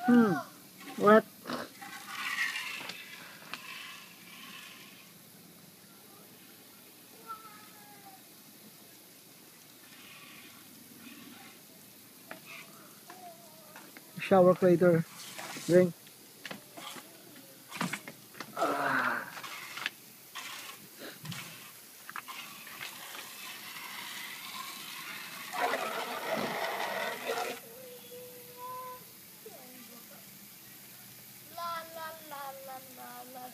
What? Shower later. Drink. La la la la la la.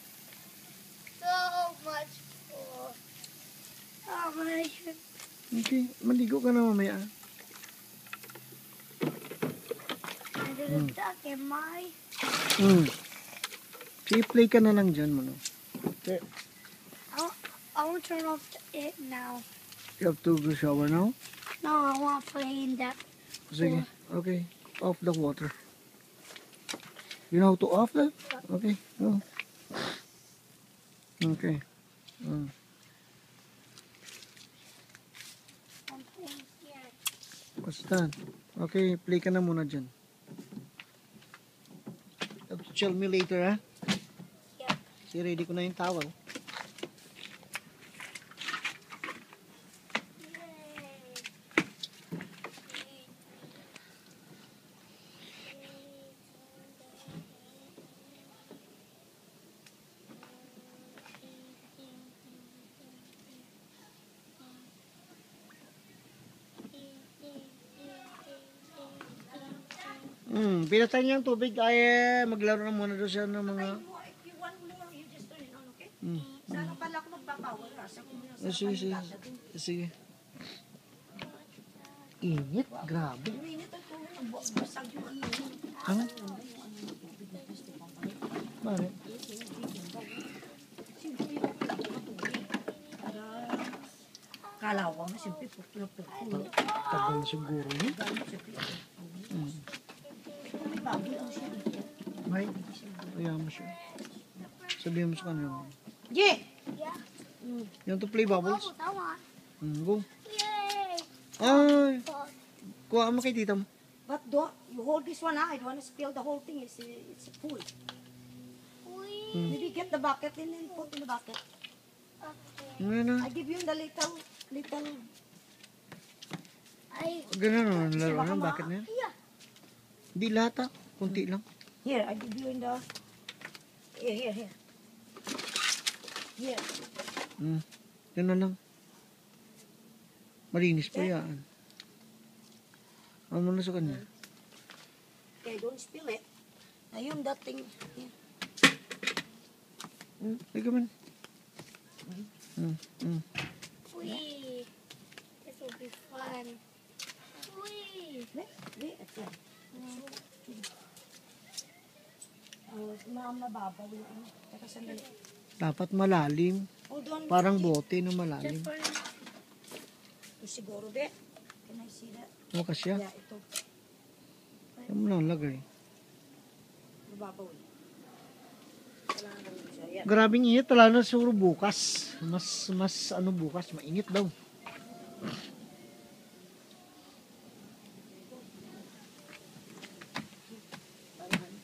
So much for. Oh my. Okay, maligo ka na mamaya. I didn't duck in my. Sige, play ka na lang dyan mo, no? Okay. I want to turn off it now. You have to go shower now? No, I want to play in that. Sige, okay. Off the water. You know how to off that? Okay, go. Okay. I'm playing here. What's that? Okay, play ka na muna dyan. Have to tell me later, ha? Yep. Sige, ready ko na yung towel. Pinatay niya ang tubig ay maglaro na muna doon siya ng mga... If you want more, you just turn it on, okay? Mm. Sana pala ako magbapower. Sa Sige, sige. Sige. Init, grabe. Minit ito, basag yung ano. Ano? Bakit? Kalawang na siyempre, putlo-putlo. Tagal siguro yun. May bago lang siya dito. May, kaya mo siya. Sabihin mo sa kanya. Yeah! Yeah. You want to play bubbles? Oh, that one. Go. Yay! Ay! Kuha mo kay tita mo. But you hold this one, I don't want to spill the whole thing. It's a pool. Maybe get the bucket and then put in the bucket. Ano na? I give you the little... Ganun naman, laro na. Bakit na yan? Yeah. Hindi lahat ah. Kunti lang. Here, I give you in the... Here. Here. Yan na lang. Malinis pa yan. Ano mo na sa kanya? Okay, don't spill it. Ayun, that thing. Here. Ay, gaman. Wee. This will be fun. Wee. Wait, okay. Mababaw yung ano. Teka, sandali. Dapat malalim. Hold on. Parang bote na malalim. Just for Ito siguro, be. Can I see that? O kasya. Yeah, ito. Yan mo lang lagay. Mababaw eh. Kailangan lang siya. Yeah. Grabing init. Tala na siguro bukas. Mas ano bukas. Mainit daw.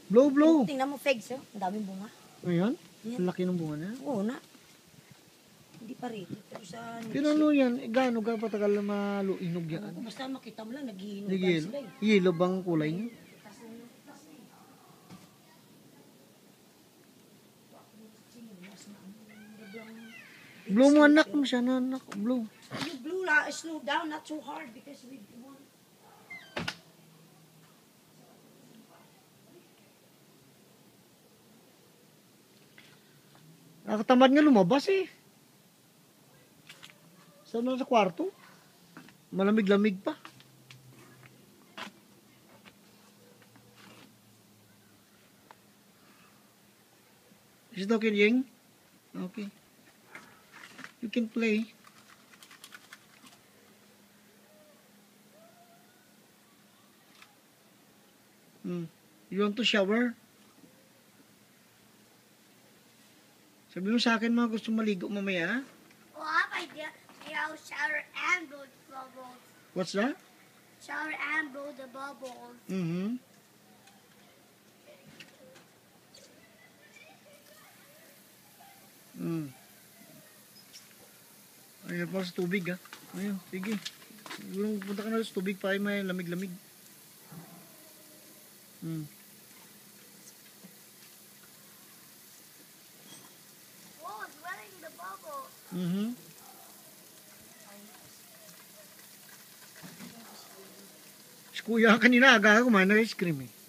Blow. Tingnan mo, Fegs, oh. Ang daming bunga. Ayan. Ang laki ng bunga na. Oo na. Hindi pa rin. Pero sa... Pero ano yan? Gaano ka patagal na maluinog yan? Basta makita mo lang, nagiinugan Nag-yelo. sila eh. Yelo bang kulay niya? Blow mo anak mo siya na anak. Blow. You blew la, slow down, not too hard because we want... Nakatamad nga lumabas eh. Saan na sa kwarto? Malamig-lamig pa. Is it okay, Ying? Okay. You can play. You want to shower? Sabi mo sa akin mga gusto maligo mamaya. Well, I might shower and blow the bubbles. What's that? Shower and blow the bubbles. Mm-hmm. Hmm. Ayun pa sa tubig ha. Ayun, sige. Siguro punta ka na sa tubig pa ay may lamig-lamig. Hmm. Whoa, it's wetting the bubble. Mhm. Si kuya kanina aga kumain ng ice cream eh.